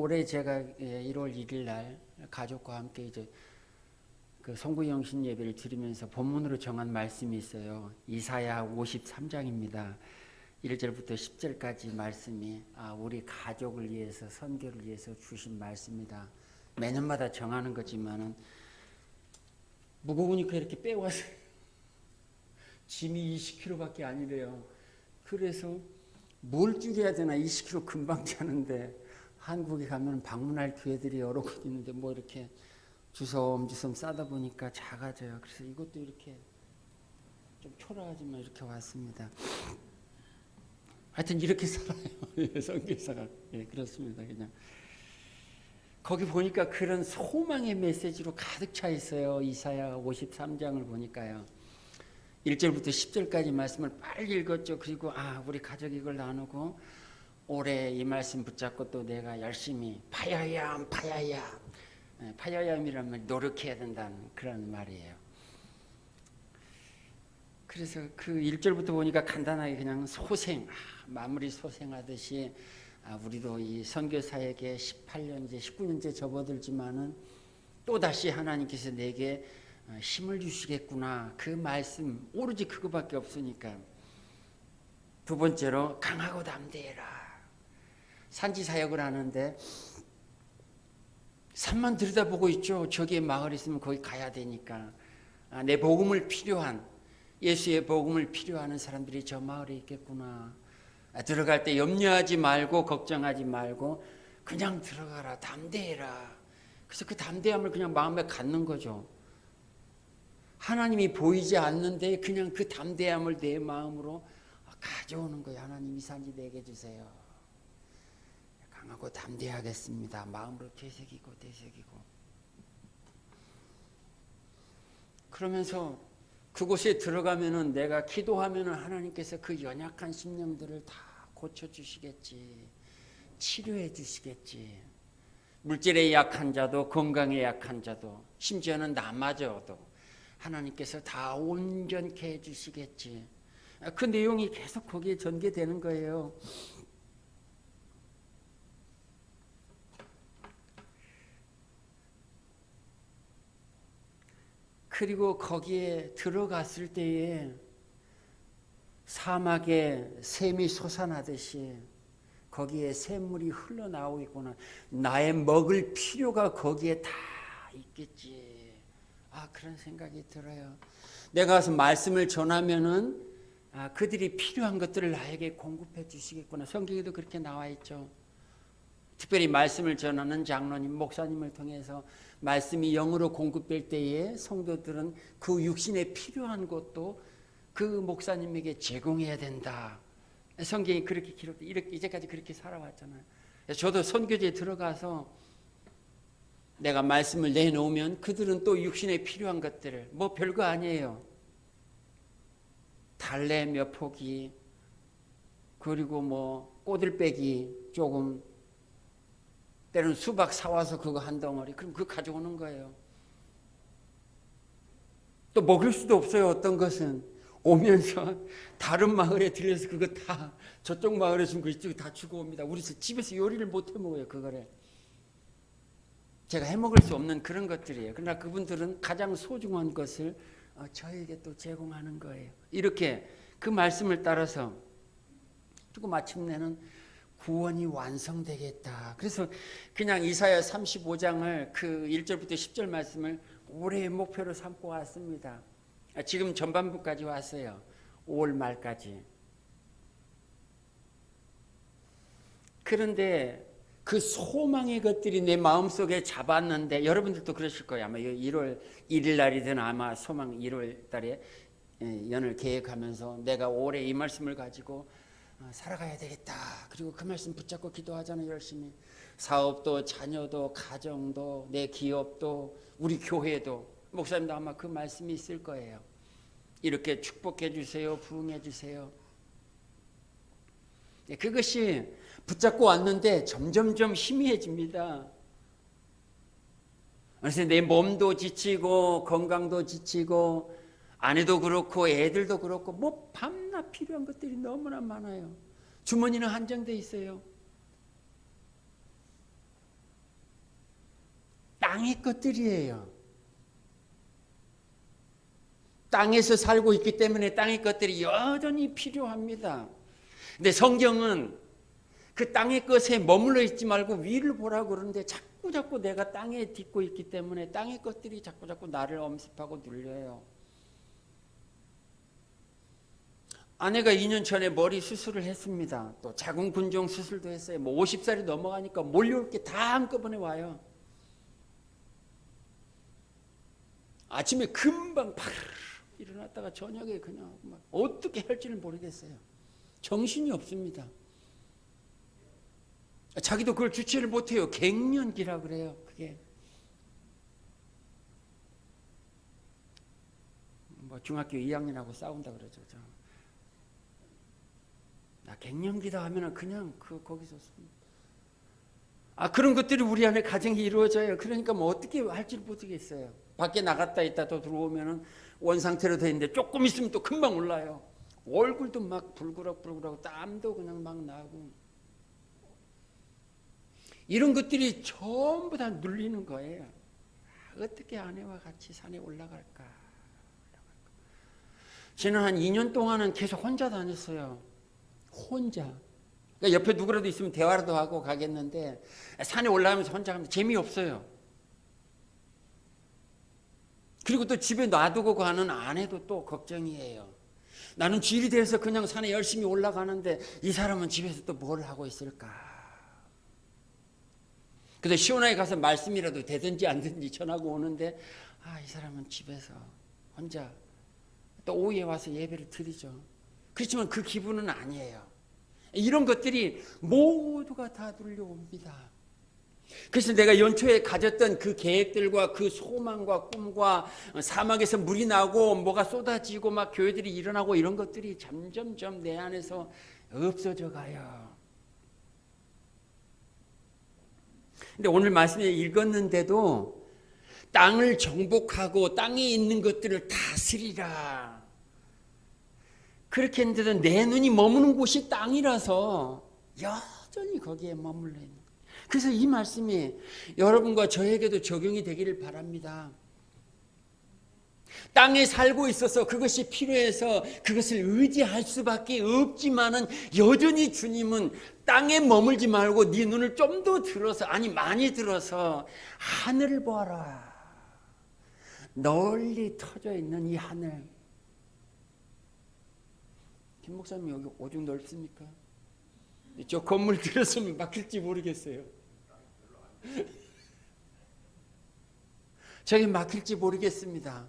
올해 제가 1월 1일 날 가족과 함께 이제 그 송구영신 예배를 드리면서 본문으로 정한 말씀이 있어요. 이사야 53장입니다. 1절부터 10절까지 말씀이 우리 가족을 위해서 선교를 위해서 주신 말씀입니다. 매년마다 정하는 거지만은 무거우니까 이렇게 빼와서 짐이 20kg밖에 아니래요. 그래서 뭘 줄여야 되나 20kg 금방 차는데 한국에 가면 방문할 교회들이 여러 곳 있는데 뭐 이렇게 주섬주섬 싸다 보니까 작아져요. 그래서 이것도 이렇게 좀 초라하지만 이렇게 왔습니다. 하여튼 이렇게 살아요. 선교사가. 그렇습니다. 그냥 거기 보니까 그런 소망의 메시지로 가득 차 있어요. 이사야 53장을 보니까요. 1절부터 10절까지 말씀을 빨리 읽었죠. 그리고 우리 가족이 이걸 나누고 올해 이 말씀 붙잡고 또 내가 열심히 파야얌이라는 말 노력해야 된다는 그런 말이에요. 그래서 그 1절부터 보니까 간단하게 그냥 소생, 마무리 소생하듯이 우리도 이 선교사에게 18년째, 19년째 접어들지만은 또다시 하나님께서 내게 힘을 주시겠구나. 그 말씀, 오로지 그거밖에 없으니까. 두 번째로, 강하고 담대해라. 산지 사역을 하는데 산만 들여다보고 있죠. 저기에 마을 있으면 거기 가야 되니까. 내 복음을 필요한, 예수의 복음을 필요하는 사람들이 저 마을에 있겠구나. 들어갈 때 염려하지 말고 걱정하지 말고 그냥 들어가라. 담대해라. 그래서 그 담대함을 그냥 마음에 갖는 거죠. 하나님이 보이지 않는데 그냥 그 담대함을 내 마음으로 가져오는 거예요. 하나님 이 산지 내게 주세요. 강하고 담대하겠습니다. 마음으로 되새기고 그러면서 그곳에 들어가면은 내가 기도하면은 하나님께서 그 연약한 심령들을 다 고쳐주시겠지. 치료해 주시겠지. 물질에 약한 자도 건강에 약한 자도 심지어는 나마저도 하나님께서 다 온전케 해주시겠지. 그 내용이 계속 거기에 전개되는 거예요. 그리고 거기에 들어갔을 때에 사막에 샘이 솟아나듯이 거기에 샘물이 흘러나오고 있구나. 나의 먹을 필요가 거기에 다 있겠지. 그런 생각이 들어요. 내가 가서 말씀을 전하면은 그들이 필요한 것들을 나에게 공급해 주시겠구나. 성경에도 그렇게 나와 있죠. 특별히 말씀을 전하는 장로님, 목사님을 통해서 말씀이 영으로 공급될 때에 성도들은 그 육신에 필요한 것도 그 목사님에게 제공해야 된다. 성경이 그렇게 기록돼 이렇게 이제까지 그렇게 살아왔잖아요. 저도 선교지에 들어가서 내가 말씀을 내놓으면 그들은 또 육신에 필요한 것들을 뭐 별거 아니에요. 달래 몇 포기 그리고 뭐 꼬들빼기 조금 때로는 수박 사와서 그거 한 덩어리 그럼 그거 가져오는 거예요. 또 먹을 수도 없어요. 어떤 것은 오면서 다른 마을에 들려서 그거 다 저쪽 마을에 준 거 이쪽에 다 주고 옵니다. 우리 집에서 요리를 못 해 먹어요. 그거를 제가 해 먹을 수 없는 그런 것들이에요. 그러나 그분들은 가장 소중한 것을 저에게 또 제공하는 거예요. 이렇게 그 말씀을 따라서 그리고 마침내는 구원이 완성되겠다. 그래서 그냥 이사야 35장을 그 1절부터 10절 말씀을 올해의 목표로 삼고 왔습니다. 지금 전반부까지 왔어요. 5월 말까지. 그런데 그 소망의 것들이 내 마음속에 잡았는데 여러분들도 그러실 거예요. 아마 1월 1일 날이든 아마 소망 1월 달에 연을 계획하면서 내가 올해 이 말씀을 가지고 살아가야 되겠다. 그리고 그 말씀 붙잡고 기도하잖아요. 열심히. 사업도 자녀도 가정도 내 기업도 우리 교회도 목사님도 아마 그 말씀이 있을 거예요. 이렇게 축복해 주세요. 부응해 주세요. 그것이 붙잡고 왔는데 점점점 희미해집니다. 그래서 내 몸도 지치고 건강도 지치고 아내도 그렇고 애들도 그렇고 뭐 밤낮 필요한 것들이 너무나 많아요. 주머니는 한정돼 있어요. 땅의 것들이에요. 땅에서 살고 있기 때문에 땅의 것들이 여전히 필요합니다. 근데 성경은 그 땅의 것에 머물러 있지 말고 위를 보라고 그러는데 자꾸 내가 땅에 딛고 있기 때문에 땅의 것들이 자꾸 나를 엄습하고 눌려요. 아내가 2년 전에 머리 수술을 했습니다. 또 자궁근종 수술도 했어요. 50살이 넘어가니까 몰려올 게 다 한꺼번에 와요. 아침에 금방 팍 일어났다가 저녁에 그냥 막 어떻게 할지를 모르겠어요. 정신이 없습니다. 자기도 그걸 주체를 못해요. 갱년기라 그래요. 그게 뭐 중학교 2학년하고 싸운다 그러죠. 나 갱년기다 하면은 그냥 거기서 그런 것들이 우리 안에 가정이 이루어져요. 그러니까 뭐 어떻게 할지를 모르겠어요. 밖에 나갔다 있다 또 들어오면은 원 상태로 돼 있는데 조금 있으면 또 금방 올라요. 얼굴도 막 불그럭불그럭 땀도 그냥 막 나고 이런 것들이 전부 다 눌리는 거예요. 어떻게 아내와 같이 산에 올라갈까? 지난 한 2년 동안은 계속 혼자 다녔어요. 혼자. 그러니까 옆에 누구라도 있으면 대화라도 하고 가겠는데 산에 올라가면서 혼자 가면 재미없어요. 그리고 또 집에 놔두고 가는 아내도 또 걱정이에요. 나는 쥐리 돼서 그냥 산에 열심히 올라가는데 이 사람은 집에서 또 뭘 하고 있을까? 그래서 시원하게 가서 말씀이라도 되든지 안 되든지 전하고 오는데 이 사람은 집에서 혼자 또 오후에 와서 예배를 드리죠. 그렇지만 그 기분은 아니에요. 이런 것들이 모두가 다 눌려옵니다. 그래서 내가 연초에 가졌던 그 계획들과 그 소망과 꿈과 사막에서 물이 나고 뭐가 쏟아지고 막 교회들이 일어나고 이런 것들이 점점점 내 안에서 없어져 가요. 근데 오늘 말씀에 읽었는데도 땅을 정복하고 땅에 있는 것들을 다스리라. 그렇게 했는데도 내 눈이 머무는 곳이 땅이라서 여전히 거기에 머물러 있는 거예요. 그래서 이 말씀이 여러분과 저에게도 적용이 되기를 바랍니다. 땅에 살고 있어서 그것이 필요해서 그것을 의지할 수밖에 없지만은 여전히 주님은 땅에 머물지 말고 네 눈을 좀 더 들어서 많이 들어서 하늘을 보아라. 널리 터져 있는 이 하늘. 김 목사님 여기 오죽 넓습니까? 저 건물 들었으면 막힐지 모르겠어요. 저기 막힐지 모르겠습니다.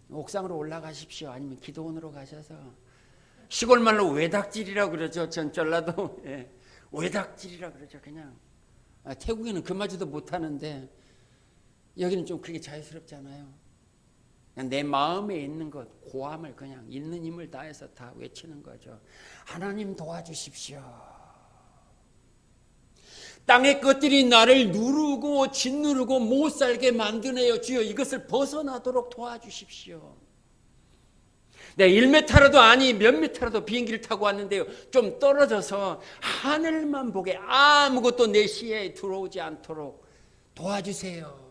옥상으로 올라가십시오. 아니면 기도원으로 가셔서 시골 말로 외닥질이라고 그러죠. 전 전라도 외닥질이라고 그러죠. 그냥 태국에는 그마저도 못하는데 여기는 좀 그렇게 자유스럽잖아요. 그냥 내 마음에 있는 것 고함을 그냥 있는 힘을 다해서 다 외치는 거죠. 하나님 도와주십시오. 땅의 것들이 나를 누르고 짓누르고 못 살게 만드네요. 주여 이것을 벗어나도록 도와주십시오. 네, 1m라도 아니 몇 m라도 비행기를 타고 왔는데요. 좀 떨어져서 하늘만 보게 아무것도 내 시야에 들어오지 않도록 도와주세요.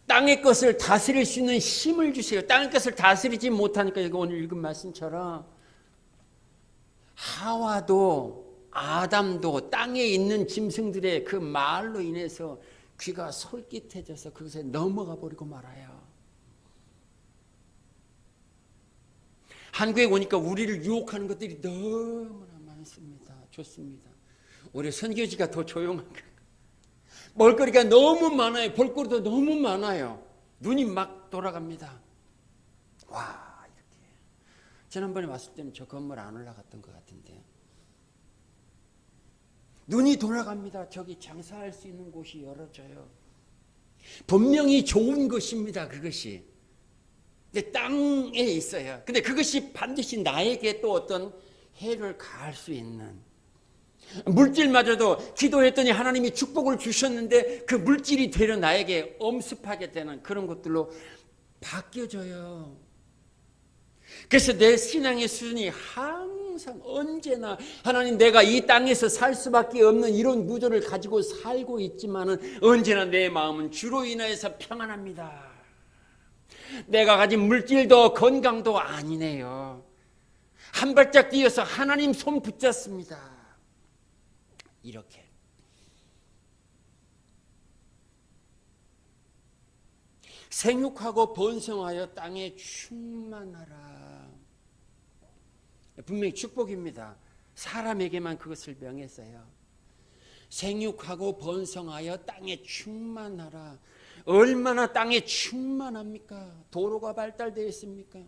땅의 것을 다스릴 수 있는 힘을 주세요. 땅의 것을 다스리지 못하니까 여기 오늘 읽은 말씀처럼 하와도 아담도 땅에 있는 짐승들의 그 말로 인해서 귀가 솔깃해져서 그것에 넘어가 버리고 말아요. 한국에 오니까 우리를 유혹하는 것들이 너무나 많습니다. 좋습니다. 우리 선교지가 더 조용한 거예요. 먹을거리가 너무 많아요. 볼거리도 너무 많아요. 눈이 막 돌아갑니다. 와, 이렇게. 지난번에 왔을 때는 저 건물 안 올라갔던 것 같은데. 눈이 돌아갑니다. 저기 장사할 수 있는 곳이 열어져요. 분명히 좋은 것입니다. 그것이. 근데 땅에 있어요. 근데 그것이 반드시 나에게 또 어떤 해를 가할 수 있는 물질마저도 기도했더니 하나님이 축복을 주셨는데 그 물질이 되려 나에게 엄습하게 되는 그런 것들로 바뀌어져요. 그래서 내 신앙의 수준이 항상 언제나 하나님, 내가 이 땅에서 살 수밖에 없는 이런 구조를 가지고 살고 있지만은 언제나 내 마음은 주로 인하여서 평안합니다. 내가 가진 물질도 건강도 아니네요. 한 발짝 뛰어서 하나님 손 붙잡습니다. 이렇게 생육하고 번성하여 땅에 충만하라. 분명히 축복입니다. 사람에게만 그것을 명했어요. 생육하고 번성하여 땅에 충만하라. 얼마나 땅에 충만합니까? 도로가 발달되어 있습니까?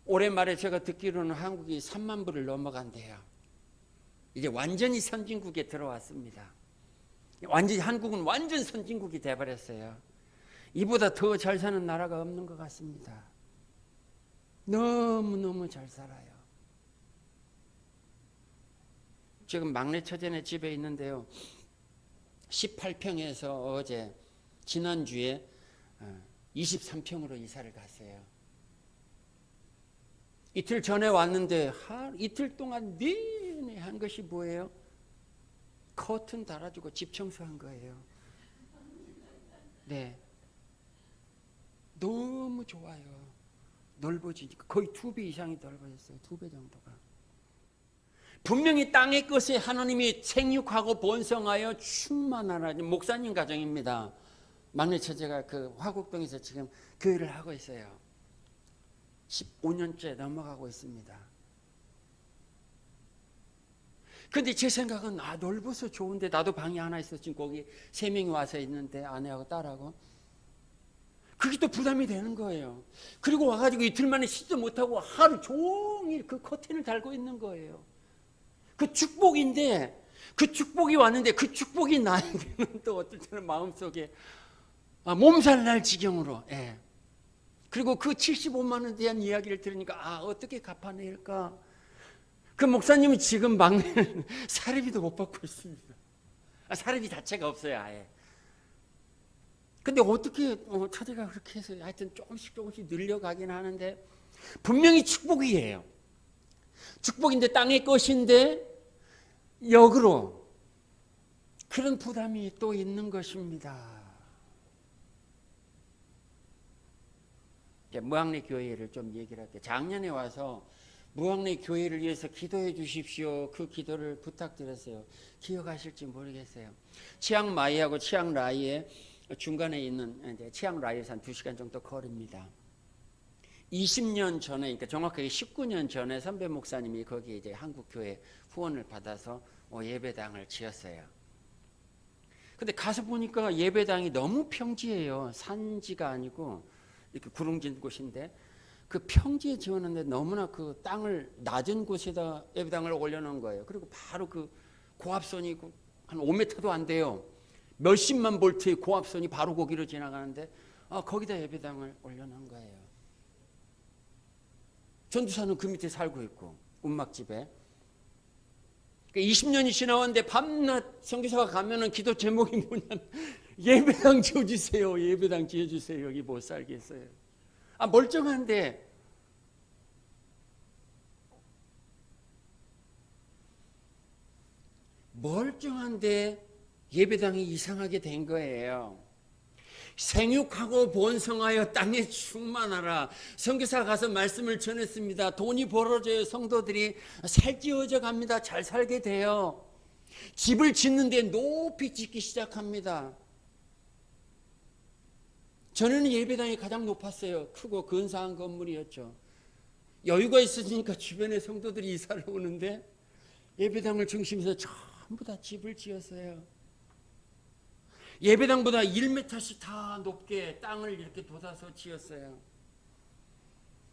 올해 말에 제가 듣기로는 한국이 3만 부를 넘어간대요. 이제 완전히 선진국에 들어왔습니다. 한국은 완전 선진국이 돼버렸어요. 이보다 더 잘 사는 나라가 없는 것 같습니다. 너무너무 잘 살아요. 지금 막내 처제네 집에 있는데요. 18평에서 어제 지난주에 23평으로 이사를 갔어요. 이틀 전에 왔는데 이틀 동안 내내 한 것이 뭐예요? 커튼 달아주고 집 청소한 거예요. 네, 너무 좋아요. 넓어지니까 거의 2배 이상이 넓어졌어요. 2배 정도가. 분명히 땅의 것에 하나님이 생육하고 번성하여 충만하라. 목사님 가정입니다. 막내 처제가 그 화곡동에서 지금 교회를 하고 있어요. 15년째 넘어가고 있습니다. 근데 제 생각은 넓어서 좋은데, 나도 방이 하나 있어. 지금 거기 3명이 와서 있는데, 아내하고 딸하고. 그게 또 부담이 되는 거예요. 그리고 와가지고 이틀 만에 씻지도 못하고 하루 종일 그 커튼을 달고 있는 거예요. 그 축복인데, 그 축복이 왔는데 그 축복이 나에게는 또 어떨 때는 마음속에 몸살 날 지경으로. 예. 그리고 그 75만 원에 대한 이야기를 들으니까 어떻게 갚아낼까. 그 목사님은 지금 막내는 사례비도 못 받고 있습니다. 사례비 자체가 없어요, 아예. 근데 어떻게 처제가 그렇게 해서 하여튼 조금씩 늘려가긴 하는데, 분명히 축복이에요. 축복인데, 땅의 것인데 역으로 그런 부담이 또 있는 것입니다. 무학내 교회를 좀 얘기를 할게요. 작년에 와서 무학내 교회를 위해서 기도해 주십시오. 그 기도를 부탁드렸어요. 기억하실지 모르겠어요. 치앙마이하고 치앙라이의 중간에 있는 이제 치앙라이에서 한 2시간 정도 거리입니다. 20년 전에, 그러니까 정확하게 19년 전에 선배 목사님이 거기 이제 한국 교회 후원을 받아서 예배당을 지었어요. 근데 가서 보니까 예배당이 너무 평지예요. 산지가 아니고 이렇게 구릉진 곳인데, 그 평지에 지었는데 너무나 그 땅을 낮은 곳에다 예배당을 올려놓은 거예요. 그리고 바로 그 고압선이 한 5m도 안 돼요. 몇십만 볼트의 고압선이 바로 거기로 지나가는데 거기다 예배당을 올려놓은 거예요. 전도사는 그 밑에 살고 있고, 운막집에. 20년이 지나왔는데 밤낮 선교사가 가면은 기도 제목이 뭐냐면 예배당 지어주세요. 예배당 지어주세요. 여기 못 살겠어요. 멀쩡한데. 멀쩡한데 예배당이 이상하게 된 거예요. 생육하고 번성하여 땅에 충만하라. 선교사 가서 말씀을 전했습니다. 돈이 벌어져요. 성도들이 살찌워져 갑니다. 잘 살게 돼요. 집을 짓는데 높이 짓기 시작합니다. 전에는 예배당이 가장 높았어요. 크고 근사한 건물이었죠. 여유가 있으니까 주변에 성도들이 이사를 오는데 예배당을 중심에서 전부 다 집을 지었어요. 예배당보다 1m씩 다 높게 땅을 이렇게 돋아서 지었어요.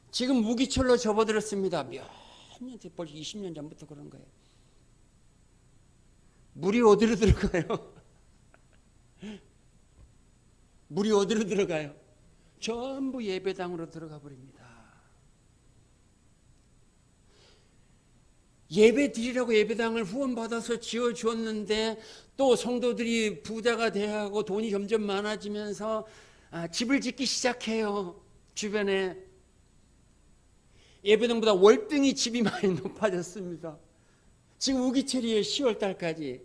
지금 무기철로 접어들었습니다. 몇 년, 벌써 20년 전부터 그런 거예요. 물이 어디로 들어가요? 물이 어디로 들어가요? 전부 예배당으로 들어가 버립니다. 예배 드리라고 예배당을 후원받아서 지어주었는데 또 성도들이 부자가 돼가고 돈이 점점 많아지면서 집을 짓기 시작해요. 주변에. 예배당보다 월등히 집이 많이 높아졌습니다. 지금 우기철이에요. 10월 달까지.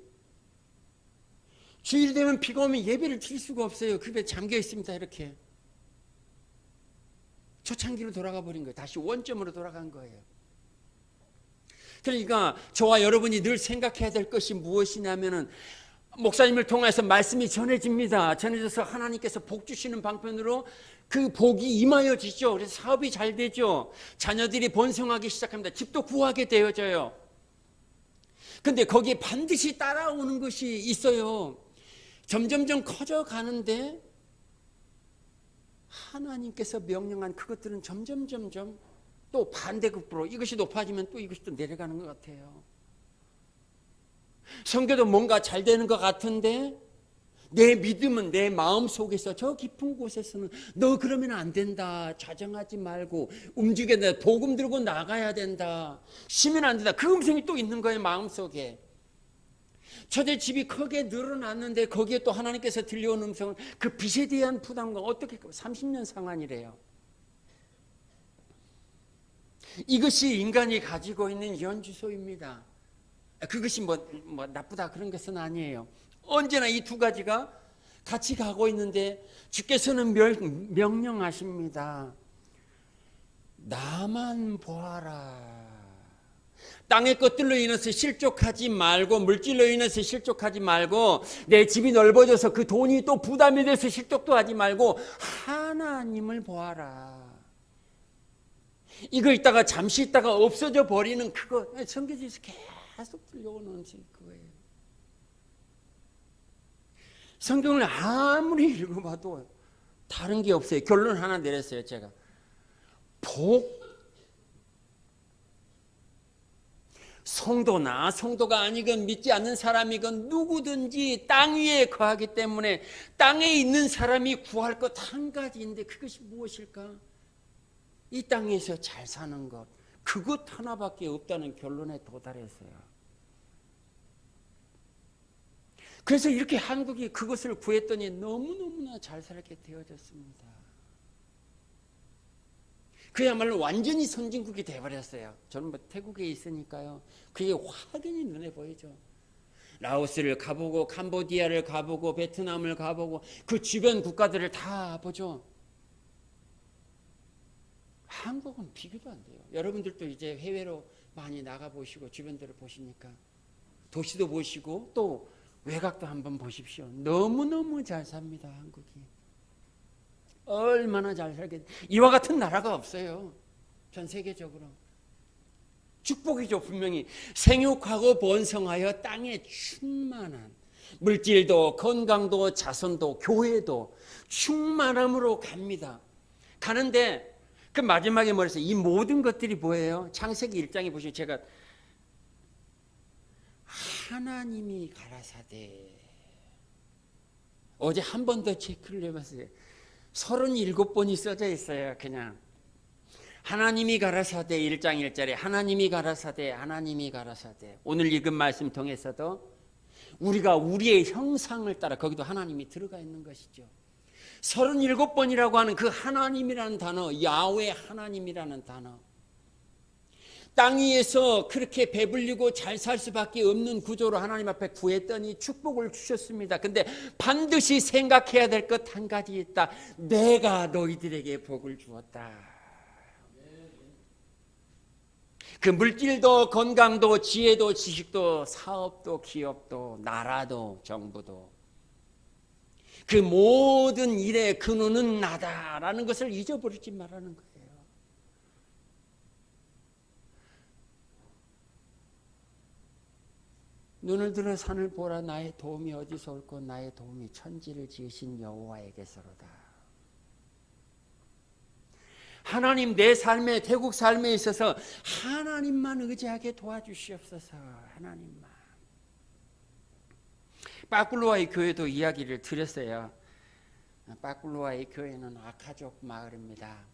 주일 되면 비가 오면 예배를 드릴 수가 없어요. 급에 잠겨 있습니다. 이렇게. 초창기로 돌아가 버린 거예요. 다시 원점으로 돌아간 거예요. 그러니까 저와 여러분이 늘 생각해야 될 것이 무엇이냐면은 목사님을 통해서 말씀이 전해집니다. 전해져서 하나님께서 복 주시는 방편으로 그 복이 임하여지죠. 그래서 사업이 잘 되죠. 자녀들이 번성하기 시작합니다. 집도 구하게 되어져요. 근데 거기에 반드시 따라오는 것이 있어요. 점점점 커져가는데 하나님께서 명령한 그것들은 점점점점 또 반대급부로 이것이 높아지면 또 이것이 또 내려가는 것 같아요. 성교도 뭔가 잘 되는 것 같은데 내 믿음은 내 마음 속에서 저 깊은 곳에서는 너 그러면 안 된다. 좌정하지 말고 움직여야 된다. 복음 들고 나가야 된다. 쉬면 안 된다. 그 음성이 또 있는 거예요. 마음속에. 첫째 집이 크게 늘어났는데 거기에 또 하나님께서 들려온 음성은 그 빚에 대한 부담과 어떻게 30년 상환이래요. 이것이 인간이 가지고 있는 연주소입니다. 그것이 뭐 나쁘다 그런 것은 아니에요. 언제나 이 두 가지가 같이 가고 있는데 주께서는 명령하십니다. 나만 보아라. 땅의 것들로 인해서 실족하지 말고 물질로 인해서 실족하지 말고 내 집이 넓어져서 그 돈이 또 부담이 돼서 실족도 하지 말고 하나님을 보아라. 이거 있다가 잠시 있다가 없어져 버리는 그거 성경에서 계속 들려오는 음성이 그거예요. 성경을 아무리 읽어봐도 다른 게 없어요. 결론 하나 내렸어요. 제가 성도나 성도가 아니건 믿지 않는 사람이건 누구든지 땅 위에 거하기 때문에 땅에 있는 사람이 구할 것 한 가지인데 그것이 무엇일까? 이 땅에서 잘 사는 것, 그것 하나밖에 없다는 결론에 도달했어요. 그래서 이렇게 한국이 그것을 구했더니 너무너무나 잘 살게 되어졌습니다. 그야말로 완전히 선진국이 되어버렸어요. 저는 뭐 태국에 있으니까요. 그게 확연히 눈에 보이죠. 라오스를 가보고 캄보디아를 가보고 베트남을 가보고 그 주변 국가들을 다 보죠. 한국은 비교도 안 돼요. 여러분들도 이제 해외로 많이 나가보시고 주변들을 보시니까 도시도 보시고 또 외곽도 한번 보십시오. 너무너무 잘 삽니다. 한국이. 얼마나 잘 살겠. 이와 같은 나라가 없어요. 전 세계적으로. 축복이죠. 분명히 생육하고 번성하여 땅에 충만한 물질도 건강도 자손도 교회도 충만함으로 갑니다. 가는데 그 마지막에 뭐랬어요? 이 모든 것들이 뭐예요? 창세기 1장에 보시면 제가 하나님이 가라사대 어제 한 번 더 체크를 해봤어요. 37번이 써져 있어요. 그냥 하나님이 가라사대 1장 1절에 하나님이 가라사대 하나님이 가라사대. 오늘 읽은 말씀 통해서도 우리가 우리의 형상을 따라 거기도 하나님이 들어가 있는 것이죠. 37번이라고 하는 그 하나님이라는 단어, 야훼 하나님이라는 단어. 땅 위에서 그렇게 배불리고 잘 살 수밖에 없는 구조로 하나님 앞에 구했더니 축복을 주셨습니다. 근데 반드시 생각해야 될 것 한 가지 있다. 내가 너희들에게 복을 주었다. 그 물질도 건강도 지혜도 지식도 사업도 기업도 나라도 정부도 그 모든 일의 근원은 나다라는 것을 잊어버리지 말라는 거예요. 눈을 들어 산을 보라. 나의 도움이 어디서 올고 나의 도움이 천지를 지으신 여호와에게서로다. 하나님 내 삶에 태국 삶에 있어서 하나님만 의지하게 도와주시옵소서. 하나님만. 빠꾸로와의 교회도 이야기를 드렸어요. 빠꾸로와의 교회는 아카족 마을입니다.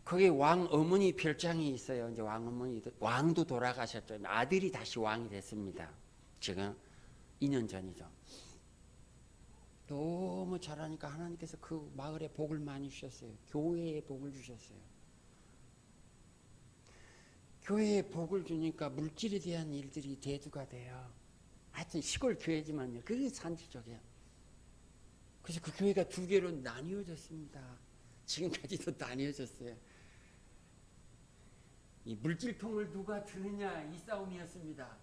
거기 왕 어머니 별장이 있어요. 이제 왕 어머니도 왕도 돌아가셨죠. 아들이 다시 왕이 됐습니다. 지금 2년 전이죠. 너무 잘하니까 하나님께서 그 마을에 복을 많이 주셨어요. 교회에 복을 주셨어요. 교회에 복을 주니까 물질에 대한 일들이 대두가 돼요. 하여튼 시골 교회지만요. 그게 산지적이에요. 그래서 그 교회가 두 개로 나뉘어졌습니다. 지금까지도 나뉘어졌어요. 이 물질통을 누가 드느냐 이 싸움이었습니다.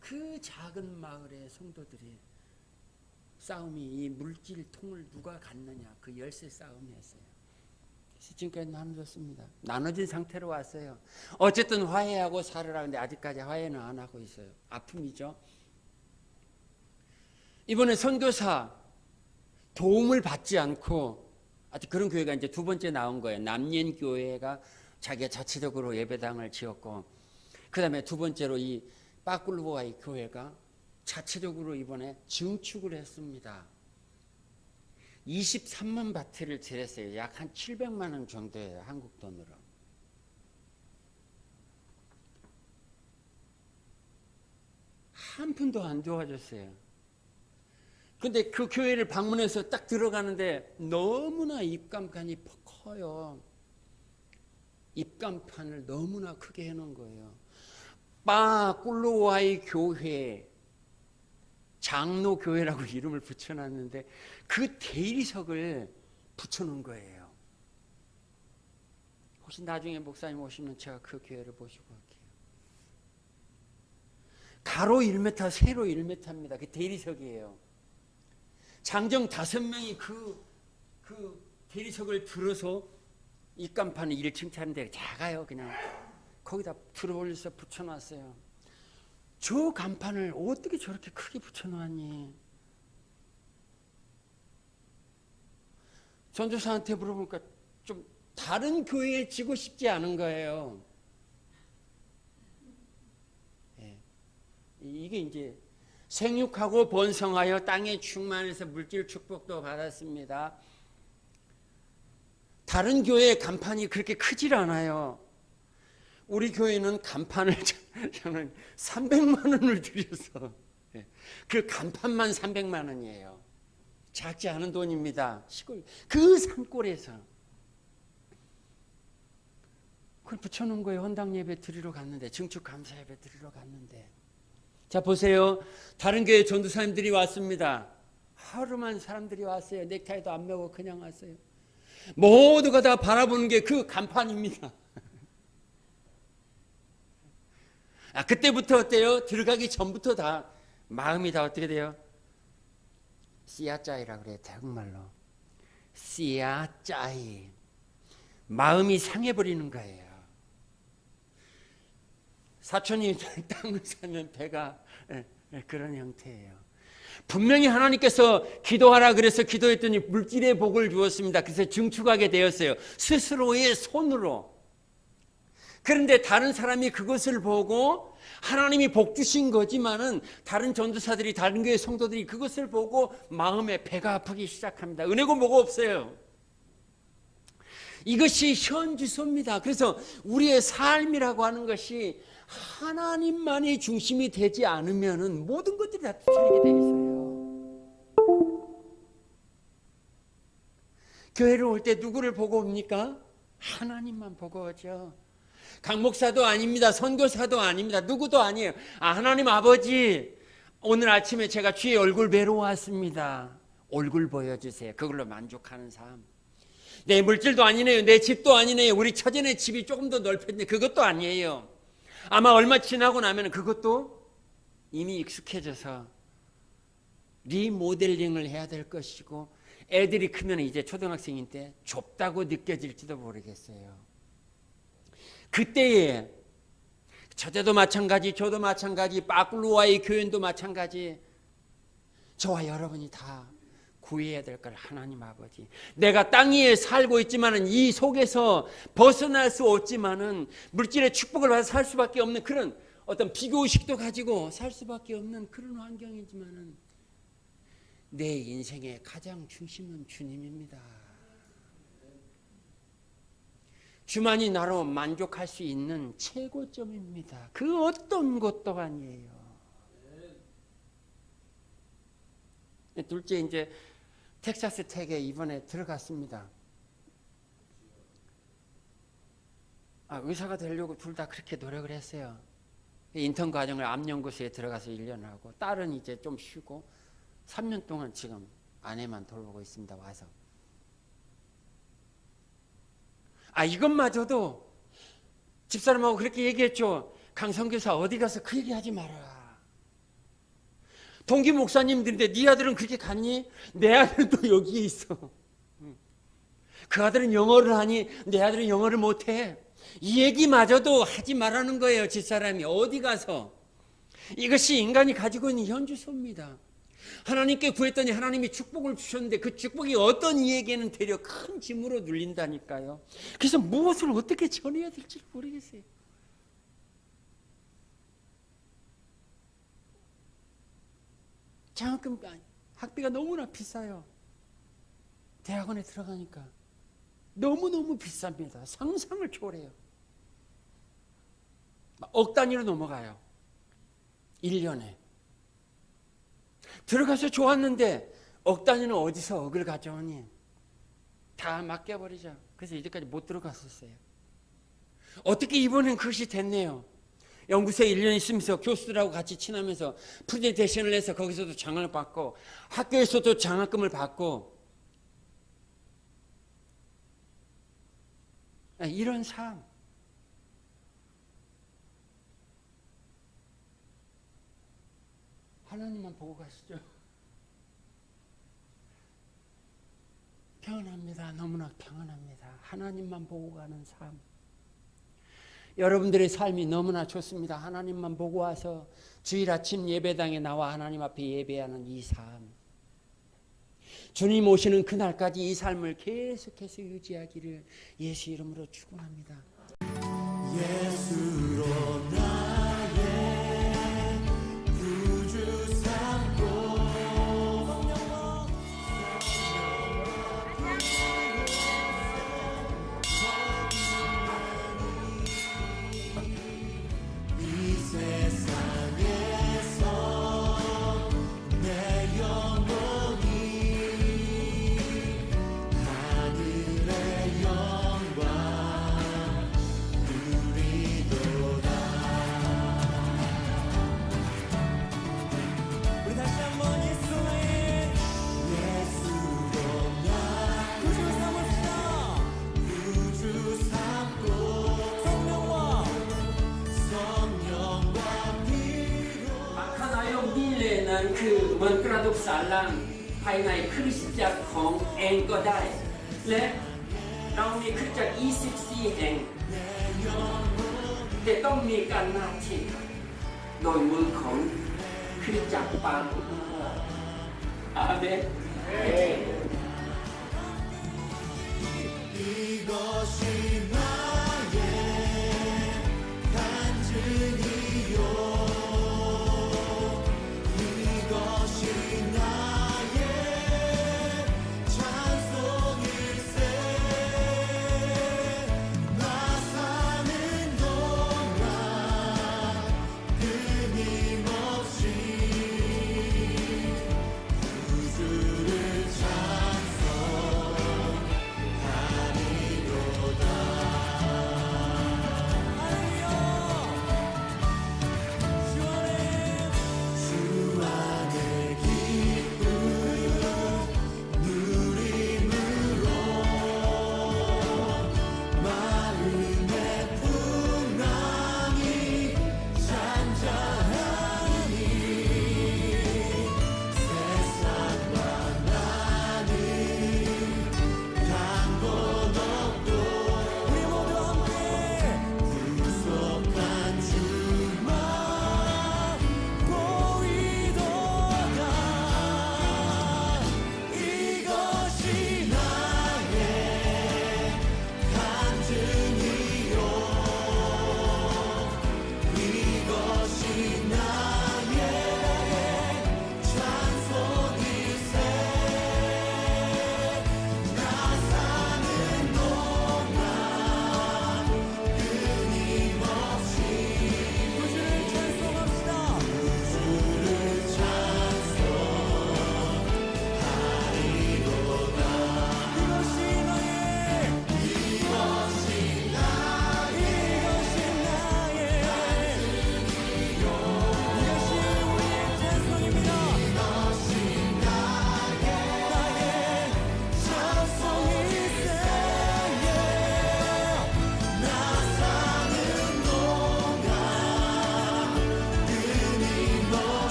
그 작은 마을의 성도들이 싸움이 이 물질통을 누가 갖느냐 그 열쇠 싸움이었어요. 그래서 지금까지 나눠졌습니다. 나눠진 상태로 왔어요. 어쨌든 화해하고 살으라는데 아직까지 화해는 안 하고 있어요. 아픔이죠. 이번에 선교사 도움을 받지 않고 아직 그런 교회가 이제 두 번째 나온 거예요. 남년교회가 자기가 자체적으로 예배당을 지었고, 그 다음에 두 번째로 이 빠꿀루와의 교회가 자체적으로 이번에 증축을 했습니다. 23만 바트를 드렸어요. 약 한 700만 원 정도예요. 한국 돈으로. 한 푼도 안 도와줬어요. 근데 그 교회를 방문해서 딱 들어가는데 너무나 입간판이 커요. 입간판을 너무나 크게 해놓은 거예요. 빠꿀루와의 교회, 장로교회라고 이름을 붙여놨는데 그 대리석을 붙여놓은 거예요. 혹시 나중에 목사님 오시면 제가 그 교회를 보시고 갈게요. 가로 1m, 세로 1m입니다. 그 대리석이에요. 장정 5명이 그 대리석을 들어서 입간판을 1층 차는데 작아요. 그냥 거기다 들어올려서 붙여놨어요. 저 간판을 어떻게 저렇게 크게 붙여놨니? 전도사한테 물어보니까 좀 다른 교회에 지고 싶지 않은 거예요. 예. 이게 이제 생육하고 번성하여 땅에 충만해서 물질 축복도 받았습니다. 다른 교회의 간판이 그렇게 크질 않아요. 우리 교회는 간판을 저는 300만 원을 들여서 그 간판만 300만 원이에요. 작지 않은 돈입니다. 시골 그 산골에서 그걸 붙여놓은 거예요. 헌당 예배 드리러 갔는데, 증축 감사 예배 드리러 갔는데, 자 보세요. 다른 교회 전도사님들이 왔습니다. 하루만 사람들이 왔어요. 넥타이도 안 매고 그냥 왔어요. 모두가 다 바라보는 게 그 간판입니다. 그때부터 어때요? 들어가기 전부터 다 마음이 다 어떻게 돼요? 씨앗자이라고 그래요. 태국말로 씨앗자이. 마음이 상해버리는 거예요. 사촌이 땅을 사면 배가 그런 형태예요. 분명히 하나님께서 기도하라 그래서 기도했더니 물질의 복을 주었습니다. 그래서 증축하게 되었어요. 스스로의 손으로. 그런데 다른 사람이 그것을 보고 하나님이 복 주신 거지만은 다른 전도사들이, 다른 교회 성도들이 그것을 보고 마음에 배가 아프기 시작합니다. 은혜고 뭐고 없어요. 이것이 현주소입니다. 그래서 우리의 삶이라고 하는 것이 하나님만이 중심이 되지 않으면 모든 것들이 다 틀리게 돼 있어요. 교회를 올 때 누구를 보고 옵니까? 하나님만 보고 오죠. 강 목사도 아닙니다. 선교사도 아닙니다. 누구도 아니에요. 하나님 아버지, 오늘 아침에 제가 주의 얼굴 뵈러 왔습니다. 얼굴 보여주세요. 그걸로 만족하는 삶. 내 물질도 아니네요. 내 집도 아니네요. 우리 처제네 집이 조금 더 넓혔는데 그것도 아니에요. 아마 얼마 지나고 나면 그것도 이미 익숙해져서 리모델링을 해야 될 것이고, 애들이 크면 이제 초등학생인 때 좁다고 느껴질지도 모르겠어요. 그때에 처제도 마찬가지, 저도 마찬가지, 빠꿀루와의 교인도 마찬가지, 저와 여러분이 다 구해야 될 걸 하나님 아버지. 내가 땅 위에 살고 있지만은 이 속에서 벗어날 수 없지만은 물질의 축복을 받아 살 수밖에 없는 그런 어떤 비교의식도 가지고 살 수밖에 없는 그런 환경이지만은 내 인생의 가장 중심은 주님입니다. 주만이 나로 만족할 수 있는 최고점입니다. 그 어떤 것도 아니에요. 둘째 이제 텍사스 텍에 이번에 들어갔습니다. 의사가 되려고 둘 다 그렇게 노력을 했어요. 인턴 과정을 암연구소에 들어가서 1년 하고, 딸은 이제 좀 쉬고 3년 동안 지금 아내만 돌보고 있습니다. 와서. 이것마저도 집사람하고 그렇게 얘기했죠. 강선교사 어디 가서 그 얘기하지 마라. 동기 목사님들인데 네 아들은 그렇게 갔니? 내 아들은 또 여기에 있어. 그 아들은 영어를 하니 내 아들은 영어를 못해. 이 얘기마저도 하지 말라는 거예요. 집사람이 어디 가서. 이것이 인간이 가지고 있는 현주소입니다. 하나님께 구했더니 하나님이 축복을 주셨는데 그 축복이 어떤 이에게는 되려 큰 짐으로 눌린다니까요. 그래서 무엇을 어떻게 전해야 될지 모르겠어요. 장학금 학비가 너무나 비싸요. 대학원에 들어가니까 너무너무 비쌉니다. 상상을 초월해요. 억 단위로 넘어가요. 1년에. 들어가서 좋았는데 억 단위는 어디서 억을 가져오니? 다 맡겨버리자. 그래서 이제까지 못 들어갔었어요. 어떻게 이번엔 그것이 됐네요. 연구소에 1년 있으면서 교수들하고 같이 친하면서 프레젠테이션을 해서 거기서도 장을 받고 학교에서도 장학금을 받고 이런 삶. 하나님만 보고 가시죠. 평안합니다. 너무나 평안합니다. 하나님만 보고 가는 삶. 여러분들의 삶이 너무나 좋습니다. 하나님만 보고 와서 주일 아침 예배당에 나와 하나님 앞에 예배하는 이 삶. 주님 오시는 그날까지 이 삶을 계속해서 유지하기를 예수 이름으로 축원합니다. 예수로 나의 구주 삼고 이 세상에서 내 영혼이 하늘의 영광 누리도다. 우리 다시 한번 예수의 예수로 나 구주 삼읍시다. 구주 삼고 성령과 비로 Makanayo bilenan 그 먼그라도 살랑 하이나이 크리스자 콩 앵거다이 레 나오미 크리스자 24행แต่ต้องมีการหน้าที่โดยมือของคริสตจักรปางอาเมน 이것이 나의 간증이요 이것이 나의 찬송일세 나 사는 동안 끊임없이 구주를 찬송하리로다.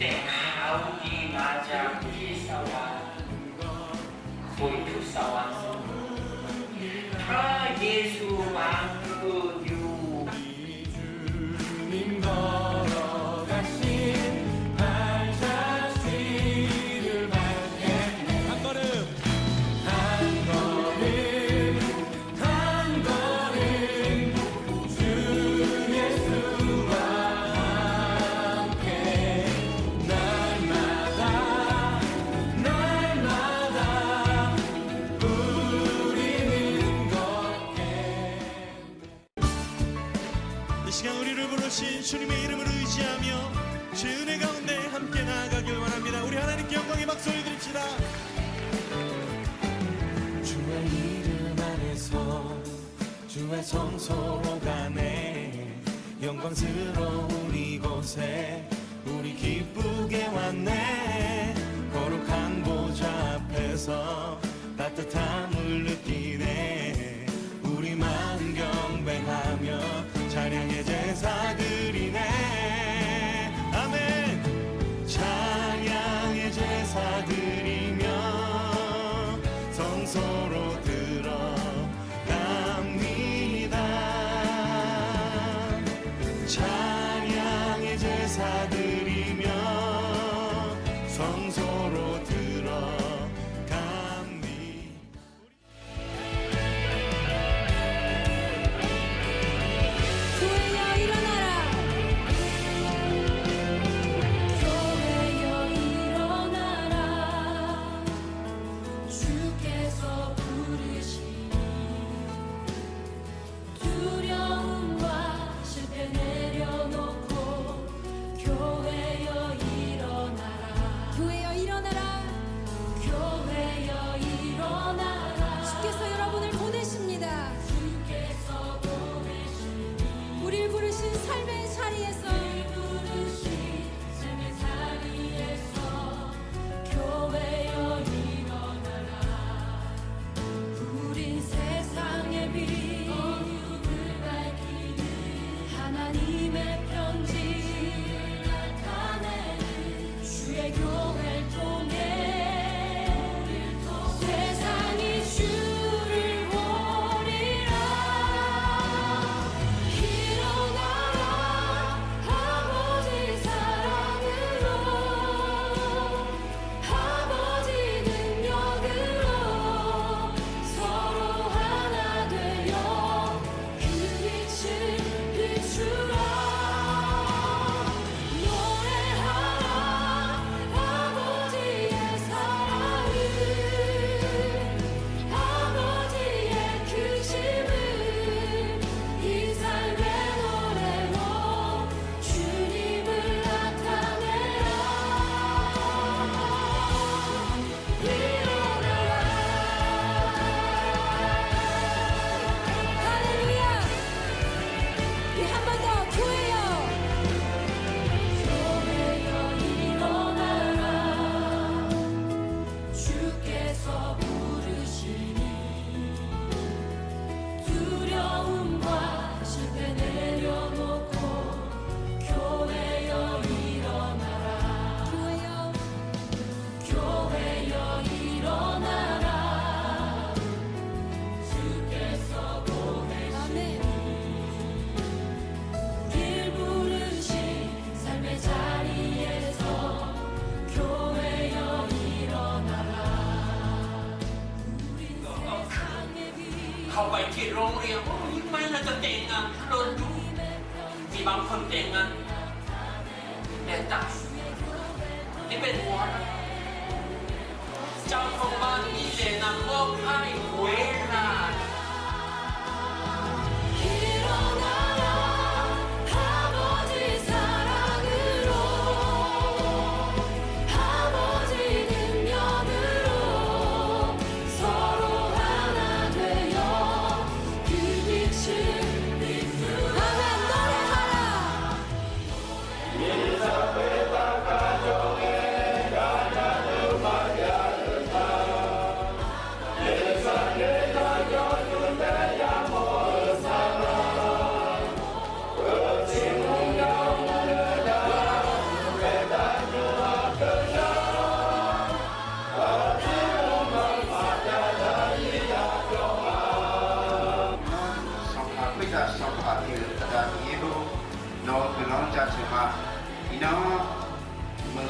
때 가우디 맞아 기사와 소위 투사와 예수 왕그 주님 걸어가신 발자취를 밟게 한 걸음 주 예수와 함께 날마다 우리는 걷게. 이 시간 우리를 부르신 주님의 이름을 의지하며 주의 은혜 가운데 함께 나아가길 원합니다. 우리 하나님께 영광의 박수 올려드립시다. 주의 이름 안에서 주의 성소로 가네. 영광스러운 이곳에 우리 기쁘게 왔네. 거룩한 보좌 앞에서 따뜻함을 느끼네. 우리 마음 경배하며 찬양의 제사 드리네. 아멘. 찬양의 제사 드리며 성소로 들어갑니다. 찬양의 제사 드리며 성소로 들어갑니다. 교회여 일어나라. 교회여 일어나라. 주께서 부르시니 두려움과 실패 내려놓고 교회여 일어나라. 교회여 일어나라. 교회여 일어나라. 주께서 여러분을 보내십니다. 주께서 보내시니 우리를 부르신 삶의 자리에서 교회여 일어나라. 우린 세상의 빛 어둠을 밝히는 하나님의 편지 나타내는 주의 교회를 통해 세상이 주를 보리라. 일어나라. 아버지 사랑으로 아버지 능력으로 서로 하나 되어 그 빛을 비추라. 노래하라. 아버지의 사랑을 아버지의 크심을 이 삶의 노래로 주님을 나타내라. 할렐루야. 한 번 더 교회여. 교회여 일어나라. 주께서 부르시니 두려움과 실패 내려놓고 교회여 일어나라. 교회여 일어나라. 주께서 보내시니 우릴 부르신 삶의 자리에서 교회여 일어나라. 우린 세상의 빛 เข้าไปที่โรงเรียนยิ่งไม่น่าจะแต่งงานโดนดูมีบางคนแต่งงานแต่ตัดนี่เป็นหัวนะเจ้าของบ้านมีแต่นำมอบให้เวลา 일어나라. 아버지 사랑으로 아버지 능력으로 서로 하나 되어 그 빛을 비추라. 아멘. 노래하라.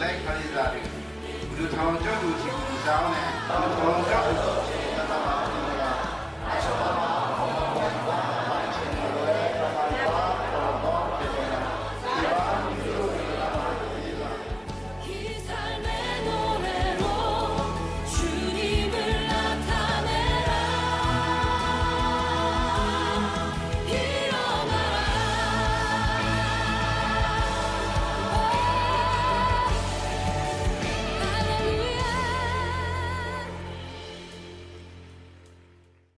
လက်ခလေးစားတယ်လူထောင်ကျော်လူကြီးကိုစောင်းတယ်လူထောင်ကျော်